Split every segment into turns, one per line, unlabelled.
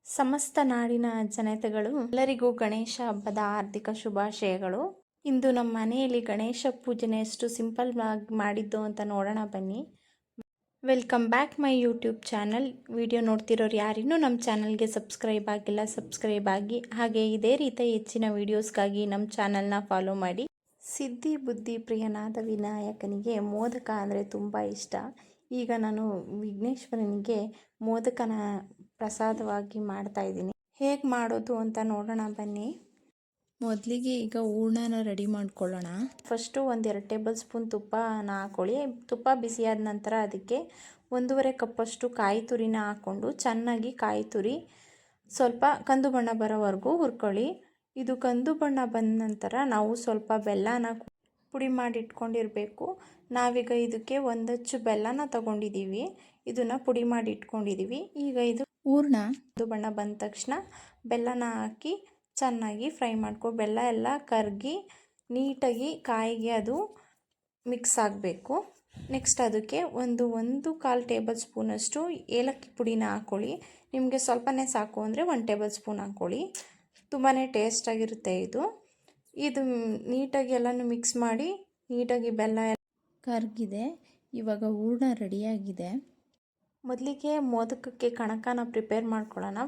ಸಮಸ್ತ ನಾಡಿನ ಜನತೆಗಳು ಎಲ್ಲರಿಗೂ ಗಣೇಶ ಹಬ್ಬದ ಹಾರ್ದಿಕ ಶುಭಾಶಯಗಳು. ಇಂದು ನಮ್ಮ ಮನೆಯಲ್ಲಿ ಗಣೇಶ ಪೂಜನೆ ಎಷ್ಟು ಸಿಂಪಲ್ ಆಗಿ ಮಾಡಿದ್ದು ಅಂತ ನೋಡೋಣ ಬನ್ನಿ. Welcome back my YouTube channel. Video ನೋಡ್ತಿರೋರು ಯಾರಿನ್ನೂ ನಮ್ಮ ಚಾನಲ್ಗೆ ಸಬ್ಸ್ಕ್ರೈಬ್ ಆಗಿಲ್ಲ, ಸಬ್ಸ್ಕ್ರೈಬ್ ಆಗಿ. ಹಾಗೆ ಇದೇ ರೀತಿಯ ಹೆಚ್ಚಿನ ವೀಡಿಯೋಸ್ಗಾಗಿ ನಮ್ಮ ಚಾನಲ್ನ ಫಾಲೋ ಮಾಡಿ. ಸಿದ್ಧಿ ಬುದ್ಧಿ ಪ್ರಿಯನಾದ ವಿನಾಯಕನಿಗೆ ಮೋದಕ ಅಂದರೆ ತುಂಬ ಇಷ್ಟ. ಈಗ ನಾನು ವಿಘ್ನೇಶ್ವರನಿಗೆ ಮೋದಕನ ಪ್ರಸಾದವಾಗಿ ಮಾಡ್ತಾಯಿದ್ದೀನಿ. ಹೇಗೆ ಮಾಡೋದು ಅಂತ ನೋಡೋಣ ಬನ್ನಿ. ಮೊದಲಿಗೆ ಈಗ ಹೂರ್ಣನ ರೆಡಿ ಮಾಡ್ಕೊಳ್ಳೋಣ. ಫಸ್ಟು 1-2 ಟೇಬಲ್ ಸ್ಪೂನ್ ತುಪ್ಪನ ಹಾಕ್ಕೊಳ್ಳಿ. ತುಪ್ಪ ಬಿಸಿಯಾದ ನಂತರ ಅದಕ್ಕೆ 1.5 ಕಪ್ಪಷ್ಟು ಕಾಯಿ ತುರಿನ ಹಾಕ್ಕೊಂಡು ಚೆನ್ನಾಗಿ ಕಾಯಿ ತುರಿ ಸ್ವಲ್ಪ ಕಂದು ಬಣ್ಣ ಬರೋವರೆಗೂ ಹುರ್ಕೊಳ್ಳಿ. ಇದು ಕಂದು ಬಣ್ಣ ಬಂದ ನಂತರ ನಾವು ಸ್ವಲ್ಪ ಬೆಲ್ಲನ ಪುಡಿ ಮಾಡಿ ಇಟ್ಕೊಂಡಿರಬೇಕು. ನಾವೀಗ ಇದಕ್ಕೆ 1 ಅಚ್ಚು ಬೆಲ್ಲನ ತಗೊಂಡಿದ್ದೀವಿ. ಇದನ್ನು ಪುಡಿ ಮಾಡಿ ಇಟ್ಕೊಂಡಿದ್ದೀವಿ. ಈಗ ಇದು ಹೂರ್ಣ ಕಂದು ಬಣ್ಣ ಬಂದ ತಕ್ಷಣ ಬೆಲ್ಲನ ಹಾಕಿ ಚೆನ್ನಾಗಿ ಫ್ರೈ ಮಾಡ್ಕೊ. ಬೆಲ್ಲ ಎಲ್ಲ ಕರಗಿ ನೀಟಾಗಿ ಕಾಯಿಗೆ ಅದು ಮಿಕ್ಸ್ ಆಗಬೇಕು. ನೆಕ್ಸ್ಟ್ ಅದಕ್ಕೆ 1.25 ಟೇಬಲ್ ಸ್ಪೂನಷ್ಟು ಏಲಕ್ಕಿ ಪುಡಿನ ಹಾಕ್ಕೊಳ್ಳಿ. ನಿಮಗೆ ಸ್ವಲ್ಪನೇ ಸಾಕು ಅಂದರೆ 1 ಟೇಬಲ್ ಸ್ಪೂನ್ ಹಾಕ್ಕೊಳ್ಳಿ. ತುಂಬಾ ಟೇಸ್ಟಾಗಿರುತ್ತೆ ಇದು. ನೀಟಾಗಿ ಎಲ್ಲನೂ ಮಿಕ್ಸ್ ಮಾಡಿ ನೀಟಾಗಿ ಬೆಲ್ಲ ಕರಗಿದೆ. ಇವಾಗ ಹೂರ್ಣ ರೆಡಿಯಾಗಿದೆ. ಮೊದಲಿಗೆ ಮೋದಕಕ್ಕೆ ಕಣಕನ ಪ್ರಿಪೇರ್ ಮಾಡ್ಕೊಳ್ಳೋಣ.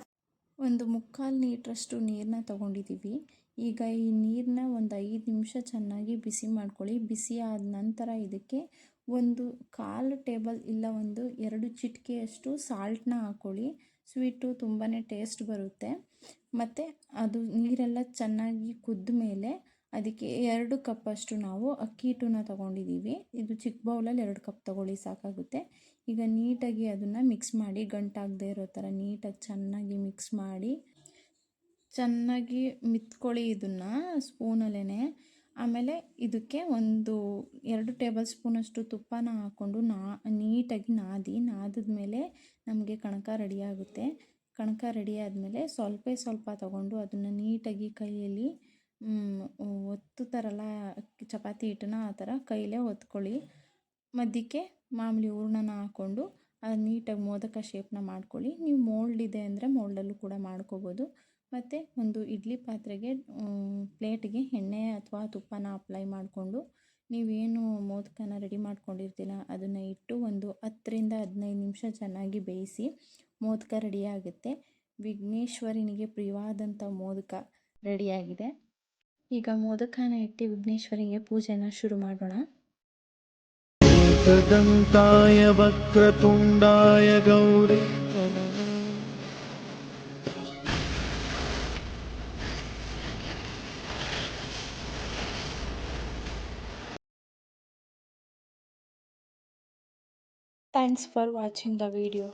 1/4 ಲೀಟ್ರಷ್ಟು ನೀರನ್ನ ತೊಗೊಂಡಿದ್ದೀವಿ. ಈಗ ಈ ನೀರನ್ನ 5 ನಿಮಿಷ ಚೆನ್ನಾಗಿ ಬಿಸಿ ಮಾಡ್ಕೊಳ್ಳಿ. ಬಿಸಿ ಆದ ನಂತರ ಇದಕ್ಕೆ 1/4 ಟೇಬಲ್ ಇಲ್ಲ 2 ಚಿಟಿಕೆಯಷ್ಟು ಸಾಲ್ಟನ್ನ ಹಾಕ್ಕೊಳ್ಳಿ. ಸ್ವೀಟು ತುಂಬಾ ಟೇಸ್ಟ್ ಬರುತ್ತೆ. ಮತ್ತು ಅದು ನೀರೆಲ್ಲ ಚೆನ್ನಾಗಿ ಕುದ್ದ ಮೇಲೆ ಅದಕ್ಕೆ 2 ಕಪ್ಪಷ್ಟು ನಾವು ಅಕ್ಕಿ ಹಿಟ್ಟನ್ನ ತೊಗೊಂಡಿದ್ದೀವಿ. ಇದು ಚಿಕ್ಕ ಬೌಲಲ್ಲಿ 2 ಕಪ್ ತೊಗೊಳ್ಳಿ ಸಾಕಾಗುತ್ತೆ. ಈಗ ನೀಟಾಗಿ ಅದನ್ನು ಮಿಕ್ಸ್ ಮಾಡಿ, ಗಂಟಾಗದೇ ಇರೋ ಥರ ನೀಟಾಗಿ ಚೆನ್ನಾಗಿ ಮಿಕ್ಸ್ ಮಾಡಿ ಚೆನ್ನಾಗಿ ಮಿತ್ಕೊಳ್ಳಿ ಇದನ್ನು ಸ್ಪೂನಲ್ಲೇ. ಆಮೇಲೆ ಇದಕ್ಕೆ 2 ಟೇಬಲ್ ಸ್ಪೂನಷ್ಟು ತುಪ್ಪನ ಹಾಕ್ಕೊಂಡು ನೀಟಾಗಿ ನಾದಿದ್ಮೇಲೆ ನಮಗೆ ಕಣಕ ರೆಡಿಯಾಗುತ್ತೆ. ಕಣಕ ರೆಡಿ ಆದಮೇಲೆ ಸ್ವಲ್ಪ ತಗೊಂಡು ಅದನ್ನು ನೀಟಾಗಿ ಕೈಯಲ್ಲಿ ಒತ್ತುತ್ತಾರಲ್ಲ ಚಪಾತಿ ಹಿಟ್ಟನ್ನ, ಆ ಥರ ಕೈಲೇ ಒತ್ಕೊಳ್ಳಿ. ಮಧ್ಯಕ್ಕೆ ಮಾಮೂಲಿ ಹೂರ್ಣನ ಹಾಕ್ಕೊಂಡು ಅದು ನೀಟಾಗಿ ಮೋದಕ ಶೇಪ್ನ ಮಾಡ್ಕೊಳ್ಳಿ. ನೀವು ಮೋಲ್ಡ್ ಇದೆ ಅಂದರೆ ಮೋಲ್ಡಲ್ಲೂ ಕೂಡ ಮಾಡ್ಕೋಬೋದು. ಮತ್ತು ಒಂದು ಇಡ್ಲಿ ಪಾತ್ರೆಗೆ ಪ್ಲೇಟ್ಗೆ ಎಣ್ಣೆ ಅಥವಾ ತುಪ್ಪನ ಅಪ್ಲೈ ಮಾಡಿಕೊಂಡು ನೀವೇನು ಮೋದಕನ ರೆಡಿ ಮಾಡ್ಕೊಂಡಿರ್ತೀರ ಅದನ್ನು ಇಟ್ಟು 10-15 ನಿಮಿಷ ಚೆನ್ನಾಗಿ ಬೇಯಿಸಿ ಮೋದಕ ರೆಡಿಯಾಗುತ್ತೆ. ವಿಘ್ನೇಶ್ವರನಿಗೆ ಪ್ರಿಯವಾದಂಥ ಮೋದಕ ರೆಡಿಯಾಗಿದೆ. ಈಗ ಮೋದಕನ ಇಟ್ಟು ವಿಘ್ನೇಶ್ವರಿಗೆ ಪೂಜೆನ ಶುರು ಮಾಡೋಣ.
ಏಕದಂತಾಯ ವಕ್ರತುಂಡಾಯ Gauri
Thanks for watching the video.